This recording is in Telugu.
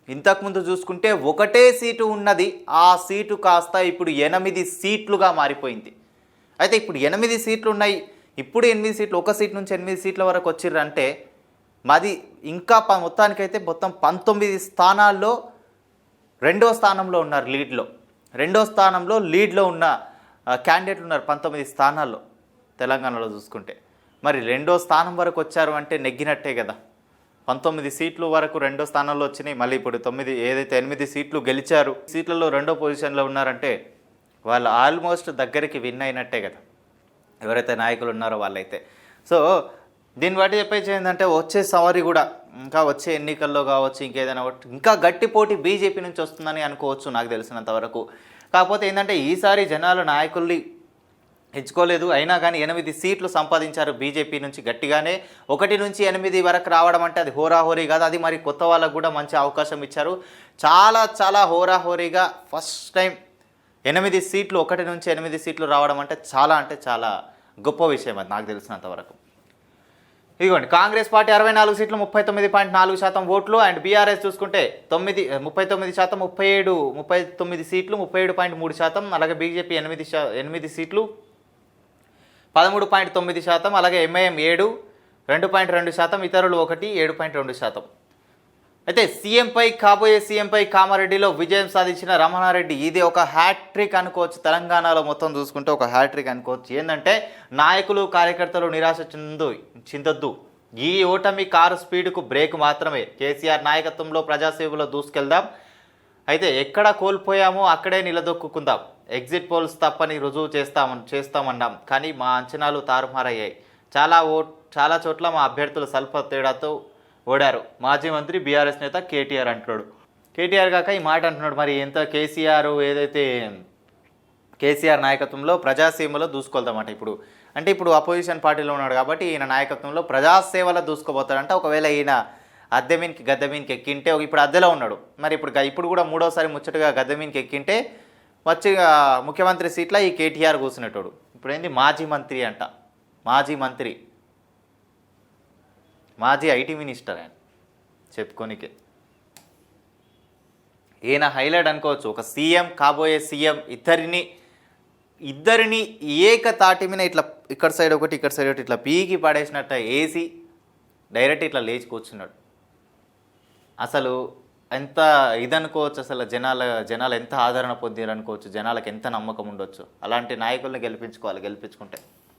ఇంతకుముందు చూసుకుంటే ఒకటే సీటు ఉన్నది, ఆ సీటు కాస్త ఇప్పుడు 8 సీట్లుగా మారిపోయింది. అయితే ఇప్పుడు 8 సీట్లు ఉన్నాయి, ఇప్పుడు 8 సీట్లు, ఒక సీట్ నుంచి 8 సీట్ల వరకు వచ్చిర్రంటే మాది ఇంకా మొత్తానికైతే మొత్తం 19 స్థానాల్లో రెండో స్థానంలో ఉన్నారు. రెండో స్థానంలో లీడ్లో ఉన్న క్యాండిడేట్లు ఉన్నారు 19 స్థానాల్లో తెలంగాణలో చూసుకుంటే. మరి రెండో స్థానం వరకు వచ్చారు అంటే నెగ్గినట్టే కదా. 19 సీట్లు వరకు రెండో స్థానంలో వచ్చినాయి, మళ్ళీ ఇప్పుడు 8 సీట్లు గెలిచారు, సీట్లలో రెండో పొజిషన్లో ఉన్నారంటే వాళ్ళు ఆల్మోస్ట్ దగ్గరికి విన్ అయినట్టే కదా ఎవరైతే నాయకులు ఉన్నారో వాళ్ళైతే. సో దీన్ని బట్టి చెప్పేసి ఏంటంటే వచ్చే సవారీ కూడా ఇంకా వచ్చే ఎన్నికల్లో కావచ్చు, ఇంకేదైనా ఇంకా గట్టి పోటీ బీజేపీ నుంచి వస్తుందని అనుకోవచ్చు నాకు తెలిసినంత వరకు. కాకపోతే ఏంటంటే ఈసారి జనాలు నాయకుల్ని ఎంచుకోలేదు, అయినా కానీ 8 సీట్లు సంపాదించారు బీజేపీ నుంచి గట్టిగానే. 1 నుంచి 8 వరకు రావడం అంటే అది హోరాహోరీ కాదు, అది మరి కొత్త వాళ్ళకు కూడా మంచి అవకాశం ఇచ్చారు. చాలా చాలా హోరాహోరీగా ఫస్ట్ టైం 8 సీట్లు, 1 నుంచి 8 సీట్లు రావడం అంటే చాలా గొప్ప విషయం అది నాకు తెలిసినంత వరకు. ఇదిగోండి, కాంగ్రెస్ పార్టీ 64 సీట్లు 39.4% ఓట్లు. అండ్ బీఆర్ఎస్ చూసుకుంటే 39%, 39 సీట్లు 37.3%. అలాగే బీజేపీ 8 సీట్లు 13.9%. అలాగే ఎంఐఎం 7 2.2%, ఇతరులు 1 7.2%. అయితే కాబోయే సీఎంపై కామారెడ్డిలో విజయం సాధించిన రమణారెడ్డి ఇది ఒక హ్యాట్రిక్ అనుకోవచ్చు. తెలంగాణలో మొత్తం చూసుకుంటే ఒక హ్యాట్రిక్ అనుకోవచ్చు. ఏంటంటే నాయకులు కార్యకర్తలు నిరాశ చెందొద్దు, ఈ ఓటమి కారు స్పీడ్కు బ్రేక్ మాత్రమే. కేసీఆర్ నాయకత్వంలో ప్రజాసేవలో దూసుకెళ్దాం, అయితే ఎక్కడ కోల్పోయామో అక్కడే నిలదొక్కుందాం. ఎగ్జిట్ పోల్స్ తప్పని రుజువు చేస్తామన్నాం, కానీ మా అంచనాలు తారుమారయ్యాయి. చాలా చోట్ల మా అభ్యర్థులు స్వల్ప తేడాతో ఓడారు. మాజీ మంత్రి బీఆర్ఎస్ నేత కేటీఆర్ అంటున్నాడు. కేటీఆర్ కాక ఈ మాట అంటున్నాడు. మరి ఎంత కేసీఆర్ నాయకత్వంలో ప్రజాసేవలో దూసుకెళ్దామంట. ఇప్పుడు అపోజిషన్ పార్టీలో ఉన్నాడు కాబట్టి ఈయన నాయకత్వంలో ప్రజాసేవలో దూసుకోబోతాడంట. ఒకవేళ ఈయన గద్దెమీన్కి ఎక్కింటే, ఇప్పుడు అద్దెలో ఉన్నాడు, మరి ఇప్పుడు కూడా మూడోసారి ముచ్చటగా గద్దెమీన్కి ఎక్కింటే వచ్చి ముఖ్యమంత్రి సీట్లో ఈ కేటీఆర్ కూర్చునేటోడు. ఇప్పుడు ఏంది మాజీ మంత్రి అంట, మాజీ ఐటీ మినిస్టర్ ఆయన చెప్పుకోనికే. ఈయన హైలైట్ అనుకోవచ్చు. ఒక సీఎం, కాబోయే సీఎం ఇద్దరిని ఏకతాటి మీద ఇట్లా ఇక్కడ సైడ్ ఒకటి ఇట్లా పీకి పడేసినట్ట వేసి డైరెక్ట్ ఇట్లా లేచి కూర్చున్నాడు. అసలు ఎంత ఇదనుకోవచ్చు, అసలు జనాలు ఎంత ఆదరణ పొందారనుకోవచ్చు, జనాలకు ఎంత నమ్మకం ఉండొచ్చు. అలాంటి నాయకుల్ని గెలిపించుకుంటే